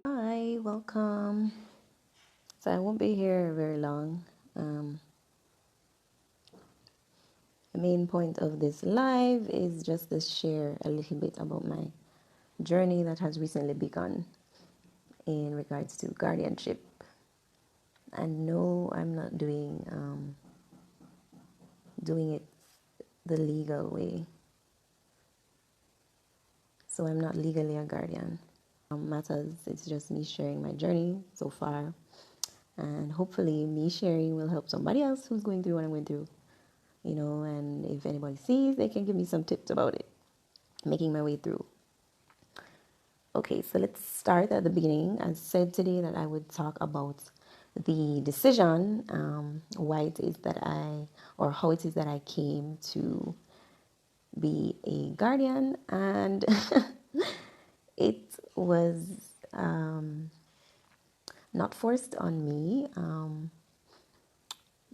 Hi, welcome. So I won't be here very long. The main point of this live is just to share a little bit about my journey that has recently begun in regards to guardianship. And no, I'm not doing it the legal way. So I'm not legally a guardian. Matters, it's just me sharing my journey so far. And hopefully me sharing will help somebody else who's going through what I'm going through. And if anybody sees, they can give me some tips about it, making my way through. Okay, so let's start at the beginning. I said today that I would talk about the decision, why it is that or how it is that I came to be a guardian, and it was not forced on me.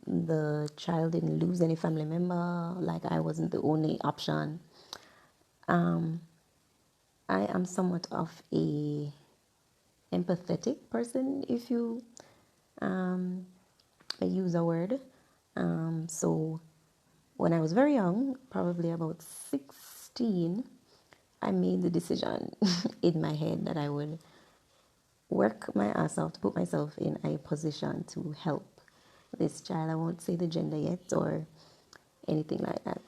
The child didn't lose any family member, like I wasn't the only option. I am somewhat of a empathetic person, if you use a word. So when I was very young, probably about 16, I made the decision in my head that I would work my ass off to put myself in a position to help this child. I won't say the gender yet or anything like that.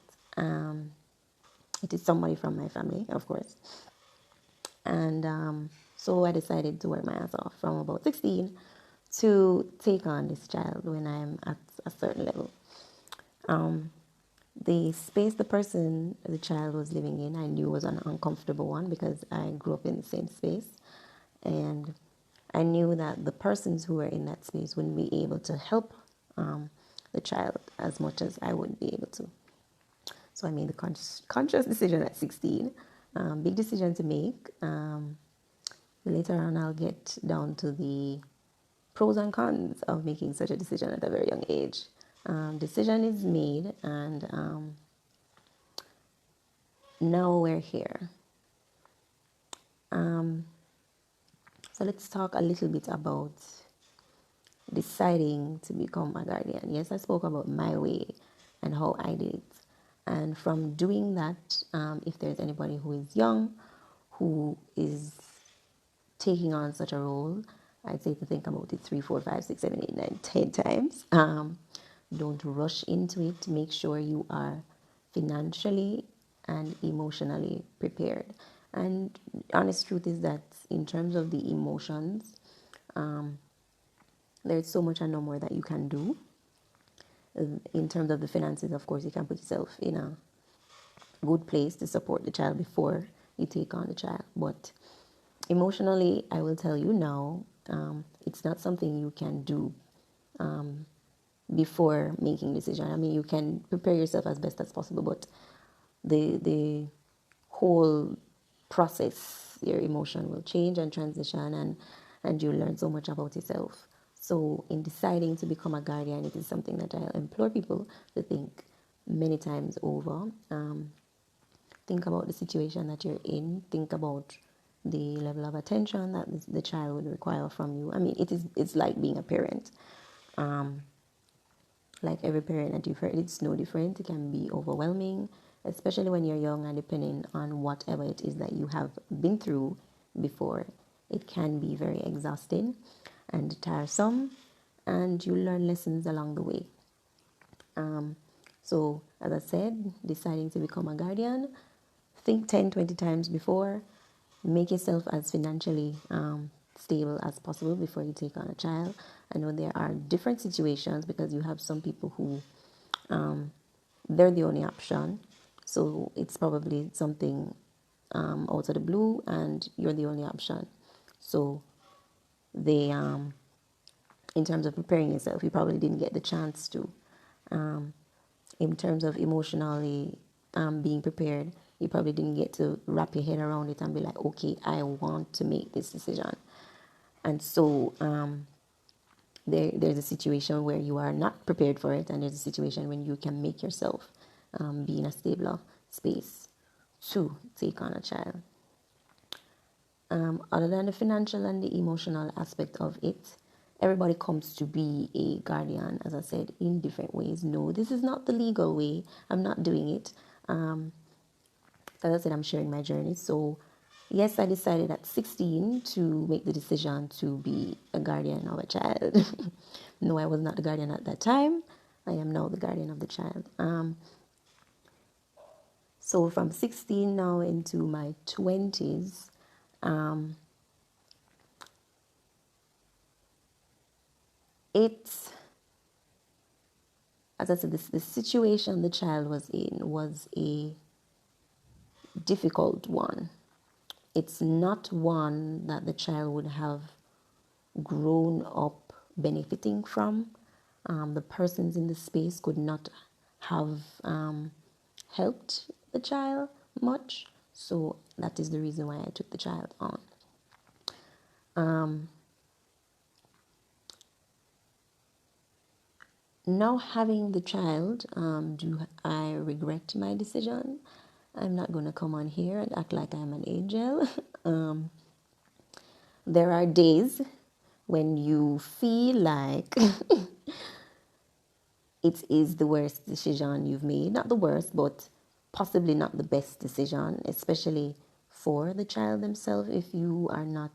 It is somebody from my family, of course. And so I decided to work my ass off from about 16 to take on this child when I'm at a certain level. The space the child was living in, I knew was an uncomfortable one because I grew up in the same space. And I knew that the persons who were in that space wouldn't be able to help the child as much as I would be able to. So I made the conscious decision at 16. Big decision to make. Later on, I'll get down to the pros and cons of making such a decision at a very young age. Decision is made, and now we're here. So let's talk a little bit about deciding to become a guardian. Yes, I spoke about my way and how I did it. And from doing that, if there's anybody who is young, who is taking on such a role, I'd say to think about it 3, 4, 5, 6, 7, 8, 9, 10 times. Don't rush into it. Make sure you are financially and emotionally prepared. And honest truth is that in terms of the emotions, there's so much and no more that you can do. In terms of the finances, of course, you can put yourself in a good place to support the child before you take on the child. But emotionally, I will tell you now, it's not something you can do before making decision. I mean, you can prepare yourself as best as possible, but the whole process, your emotion will change and transition, and you learn so much about yourself. So in deciding to become a guardian, it is something that I implore people to think many times over. Think about the situation that you're in. Think about the level of attention that the child would require from you. I mean, it's like being a parent. Like every parent that you've heard, it's no different. It can be overwhelming, especially when you're young and depending on whatever it is that you have been through before. It can be very exhausting and tiresome, and you learn lessons along the way. So, as I said, deciding to become a guardian, think 10, 20 times before. Make yourself as financially stable as possible before you take on a child. I know there are different situations because you have some people who they're the only option. So it's probably something out of the blue and you're the only option. So they, in terms of preparing yourself, you probably didn't get the chance to. In terms of emotionally being prepared, you probably didn't get to wrap your head around it and be like, okay, I want to make this decision. And so there's a situation where you are not prepared for it, and there's a situation when you can make yourself be in a stabler space to take on a child. Other than the financial and the emotional aspect of it, everybody comes to be a guardian, as I said, in different ways. No, this is not the legal way. I'm not doing it. As I said, I'm sharing my journey. So, yes, I decided at 16 to make the decision to be a guardian of a child. No, I was not the guardian at that time. I am now the guardian of the child. So from 16 now into my 20s, it's, as I said, the situation the child was in was a difficult one. It's not one that the child would have grown up benefiting from. The persons in the space could not have helped the child much. So that is the reason why I took the child on. Now having the child, do I regret my decision? I'm not going to come on here and act like I'm an angel. There are days when you feel like it is the worst decision you've made. Not the worst, but possibly not the best decision, especially for the child themselves if you are not,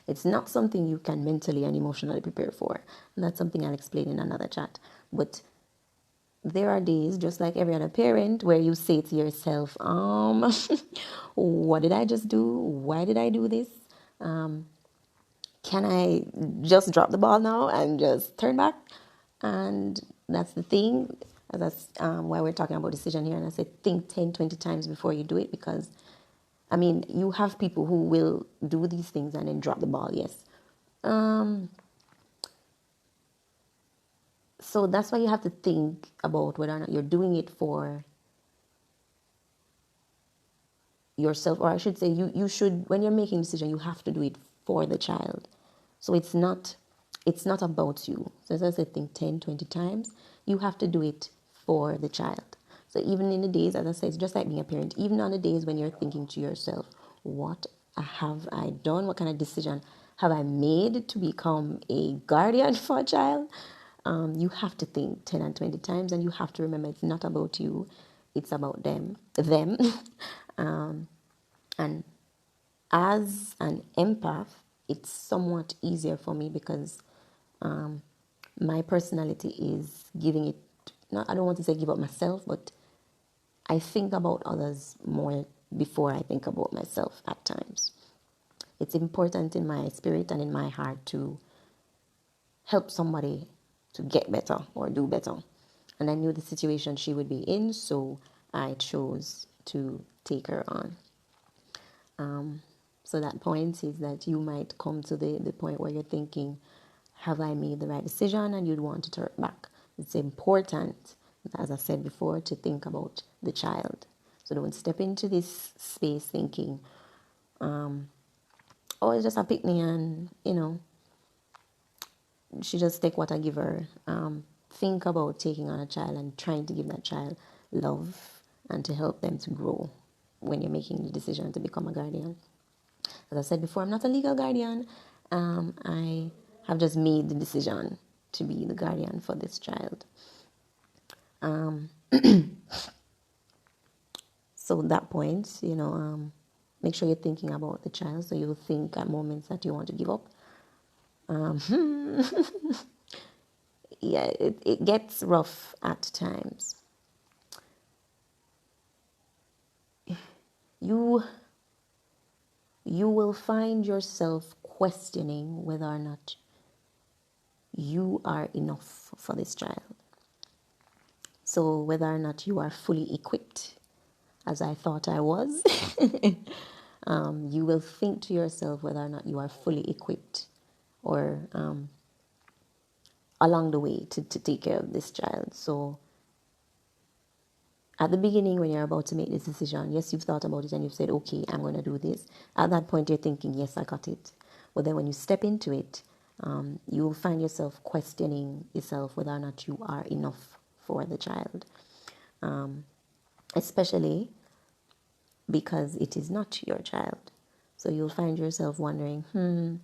it's not something you can mentally and emotionally prepare for. And that's something I'll explain in another chat. But there are days, just like every other parent, where you say to yourself, what did I just do? Why did I do this? Can I just drop the ball now and just turn back? And that's the thing, that's why we're talking about decision here. And I said, think 10, 20 times before you do it, because, I mean, you have people who will do these things and then drop the ball, yes. So that's why you have to think about whether or not you're doing it for yourself, or I should say you should, when you're making a decision, you have to do it for the child. So it's not about you. So as I said, think 10, 20 times. You have to do it for the child. So even in the days, as I said, it's just like being a parent. Even on the days when you're thinking to yourself, what have I done? What kind of decision have I made to become a guardian for a child? You have to think 10 and 20 times, and you have to remember it's not about you. It's about them. And as an empath, it's somewhat easier for me because my personality is giving it, not, I don't want to say give up myself, but I think about others more before I think about myself at times. It's important in my spirit and in my heart to help somebody to get better or do better. And I knew the situation she would be in, so I chose to take her on. So that point is that you might come to the point where you're thinking, have I made the right decision? And you'd want to turn back. It's important, as I said before, to think about the child. So don't step into this space thinking, oh, it's just a pick me and, she just take what I give her. Think about taking on a child and trying to give that child love and to help them to grow when you're making the decision to become a guardian. As I said before, I'm not a legal guardian. I have just made the decision to be the guardian for this child. So that point, make sure you're thinking about the child. So you'll think at moments that you want to give up. Yeah, it gets rough at times. You will find yourself questioning whether or not you are enough for this child. So whether or not you are fully equipped, as I thought I was, you will think to yourself whether or not you are fully equipped or along the way to take care of this child. So at the beginning, when you're about to make this decision, yes, you've thought about it and you've said, okay, I'm going to do this. At that point, you're thinking, yes, I got it. But then when you step into it, you will find yourself questioning yourself whether or not you are enough for the child. especially because it is not your child. So you'll find yourself wondering,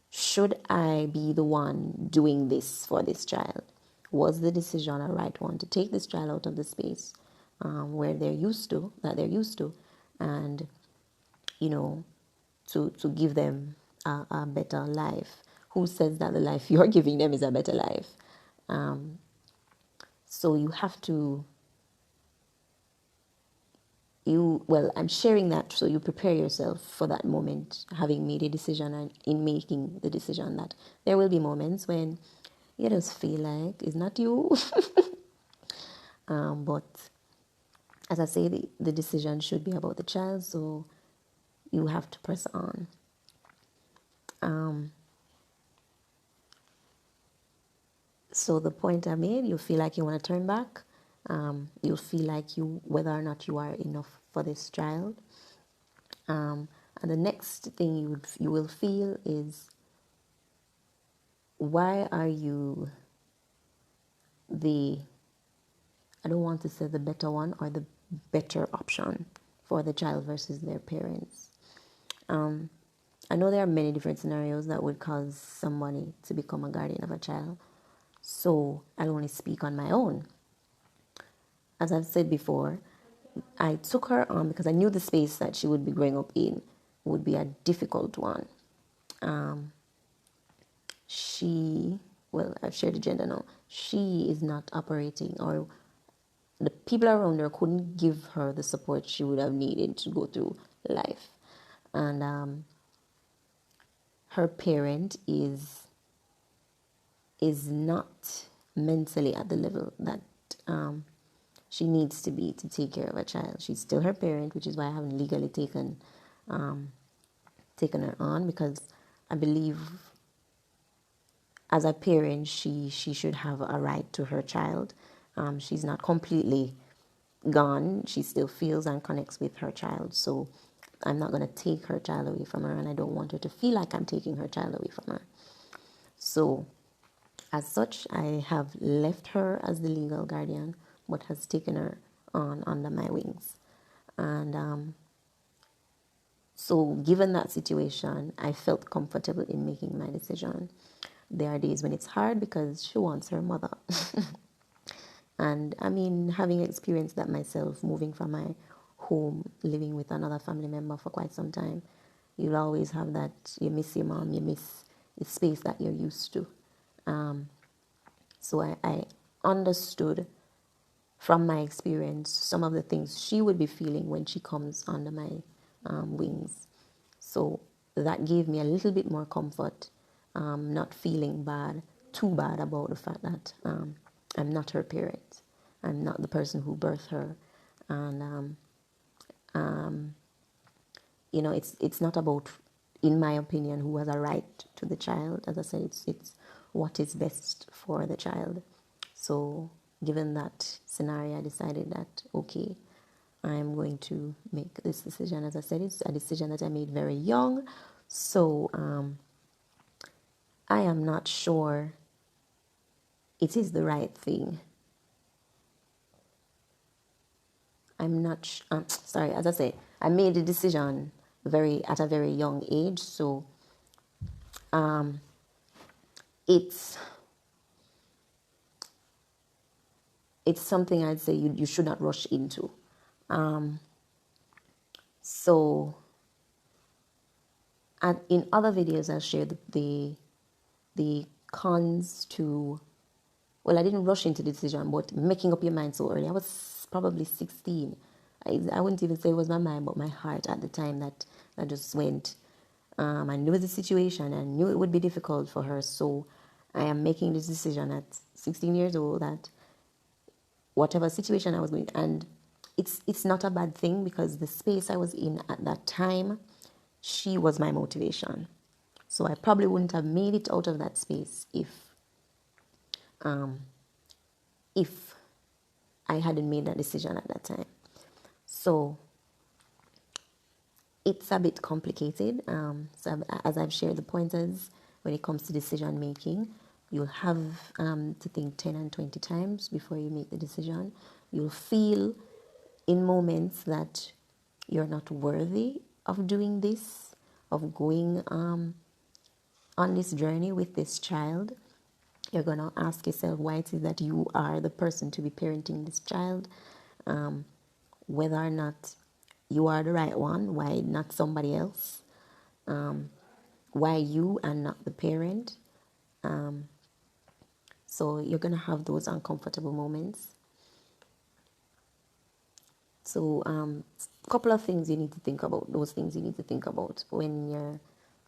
should I be the one doing this for this child? Was the decision a right one to take this child out of the space where that they're used to, and you know, to give them a better life? Who says that the life you're giving them is a better life? So you have to, I'm sharing that so you prepare yourself for that moment, having made a decision, and in making the decision that there will be moments when you just feel like it's not you. But as I say, the decision should be about the child, so you have to press on. So the point I made, you feel like you want to turn back. You feel like whether or not you are enough for this child. And the next thing you will feel is, why are you I don't want to say the better one or the better option for the child versus their parents. I know there are many different scenarios that would cause somebody to become a guardian of a child. So I'll only speak on my own. As I've said before, I took her on because I knew the space that she would be growing up in would be a difficult one. I've shared the gender now. She is not operating, or the people around her couldn't give her the support she would have needed to go through life. And her parent is not mentally at the level that she needs to be to take care of a child. She's still her parent, which is why I haven't legally taken her on, because I believe as a parent she should have a right to her child. She's not completely gone. She still feels and connects with her child, so I'm not going to take her child away from her, and I don't want her to feel like I'm taking her child away from her. So as such, I have left her as the legal guardian, but has taken her on under my wings. And so given that situation, I felt comfortable in making my decision. There are days when it's hard because she wants her mother. And I mean, having experienced that myself, moving from my home, living with another family member for quite some time, you'll always have that, you miss your mom, you miss the space that you're used to. So I understood from my experience some of the things she would be feeling when she comes under my wings. So that gave me a little bit more comfort, not feeling too bad about the fact that I'm not her parent. I'm not the person who birthed her. And, it's not about, in my opinion, who has a right to the child. As I said, it's what is best for the child. So given that scenario, I decided that, okay, I'm going to make this decision. As I said, it's a decision that I made very young. So I am not sure it is the right thing. I'm not sorry, as I say, I made the decision at a very young age. So it's something I'd say you should not rush into. So in other videos, I'll share the cons to, I didn't rush into the decision, but making up your mind so early. I was probably 16. I wouldn't even say it was my mind, but my heart at the time that just went. I knew the situation. I knew it would be difficult for her. So I am making this decision at 16 years old that whatever situation I was going, and it's not a bad thing, because the space I was in at that time, she was my motivation. So I probably wouldn't have made it out of that space if I hadn't made that decision at that time. So it's a bit complicated. So as I've shared the pointers, when it comes to decision making, you'll have to think 10 and 20 times before you make the decision. You'll feel in moments that you're not worthy of doing this, of going on this journey with this child. You're going to ask yourself why it is that you are the person to be parenting this child, whether or not you are the right one, why not somebody else, why you and not the parent. So you're going to have those uncomfortable moments. So a couple of things you need to think about, those things you need to think about when you're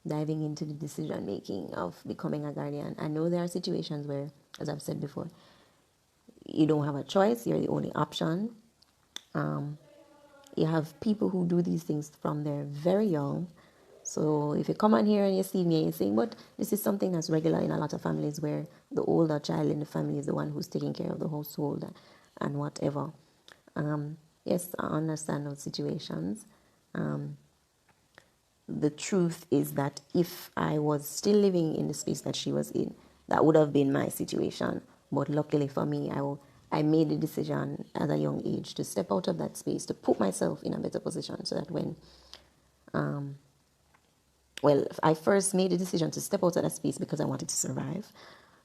diving into the decision making of becoming a guardian. I know there are situations where, as I've said before, you don't have a choice, you're the only option. You have people who do these things from they're very young. So if you come on here and you see me and you say, but this is something that's regular in a lot of families where the older child in the family is the one who's taking care of the household and whatever. Yes, I understand those situations. The truth is that if I was still living in the space that she was in, that would have been my situation. But luckily for me, I made the decision at a young age to step out of that space, to put myself in a better position so that when, I first made the decision to step out of that space because I wanted to survive.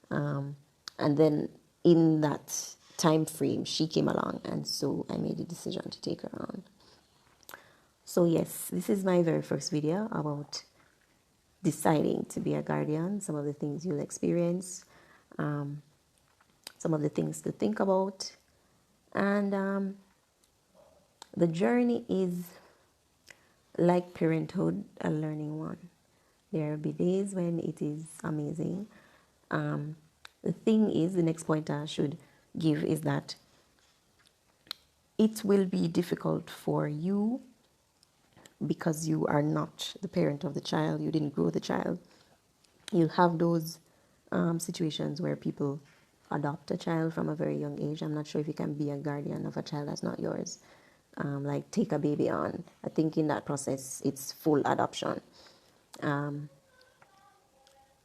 And then in that time frame, she came along, and so I made the decision to take her on. So yes, this is my very first video about deciding to be a guardian, some of the things you'll experience, some of the things to think about. And the journey is like parenthood, a learning one. There will be days when it is amazing. The thing is, the next point I should give is that it will be difficult for you because you are not the parent of the child, you didn't grow the child. You'll have those situations where people adopt a child from a very young age. I'm not sure if you can be a guardian of a child that's not yours, like take a baby on. I think in that process, it's full adoption.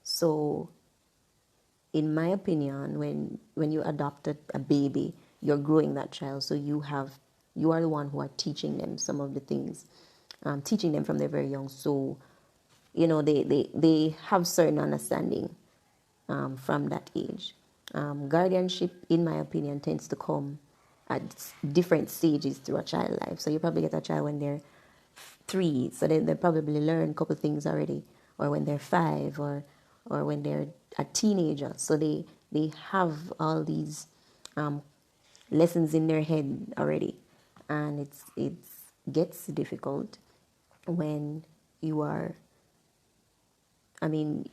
So in my opinion, when you adopt a baby, you're growing that child. So you are the one who are teaching them some of the things, teaching them from their very young. So, they have certain understanding from that age. Guardianship, in my opinion, tends to come at different stages through a child life. So you probably get a child when they're 3, so they probably learn a couple things already, or when they're 5, or when they're a teenager. So they have all these lessons in their head already, and it gets difficult when you are. I mean,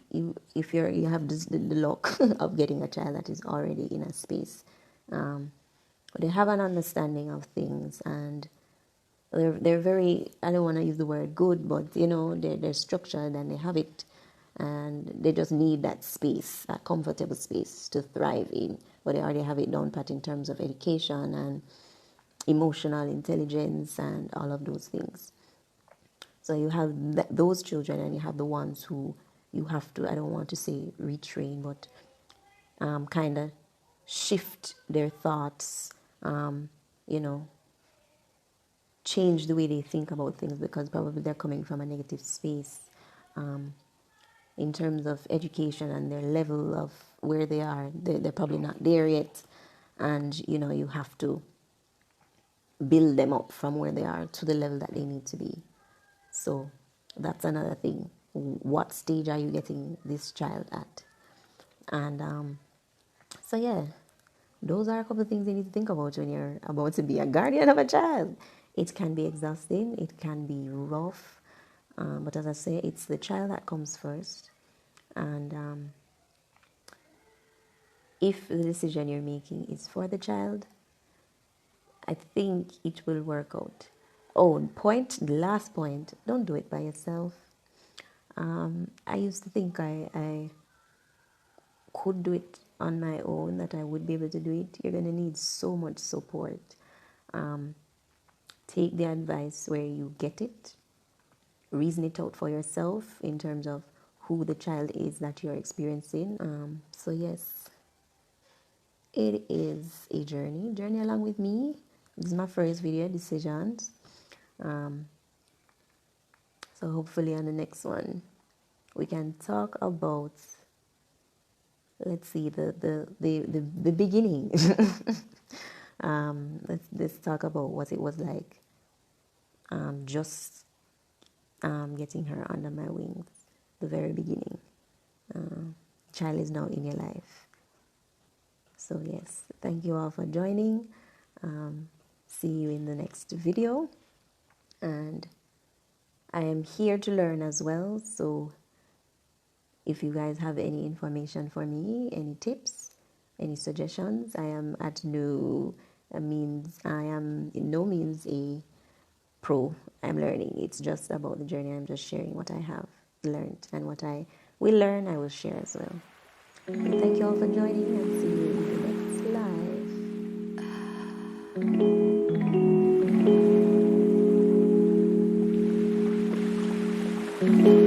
if you have the luck of getting a child that is already in a space, they have an understanding of things, and they're very, I don't want to use the word good, but they're structured and they have it, and they just need that space, that comfortable space to thrive in. But they already have it down pat in terms of education and emotional intelligence and all of those things. So you have those children, and you have the ones who you have to, I don't want to say retrain, but kind of shift their thoughts, you know, change the way they think about things, because probably they're coming from a negative space in terms of education and their level of where they are. They're probably not there yet. And, you have to build them up from where they are to the level that they need to be. So that's another thing. What stage are you getting this child at? And so, yeah, those are a couple of things you need to think about when you're about to be a guardian of a child. It can be exhausting, it can be rough, but as I say, it's the child that comes first. And if the decision you're making is for the child, I think it will work out. Oh, the last point, don't do it by yourself. I used to think I could do it on my own, that I would be able to do it. You're going to need so much support. Take the advice where you get it. Reason it out for yourself in terms of who the child is that you're experiencing. So yes, it is a journey along with me. This is my first video, decisions. So hopefully on the next one we can talk about, let's see, the beginning. Let's talk about what it was like, just getting her under my wings, the very beginning. Child is now in your life. So yes, thank you all for joining. See you in the next video, and I am here to learn as well. So if you guys have any information for me, any tips, any suggestions, I am at no means, I am in no means a pro. I'm learning. It's just about the journey. I'm just sharing what I have learned, and what I will learn, I will share as well. And thank you all for joining, and see you in the next live.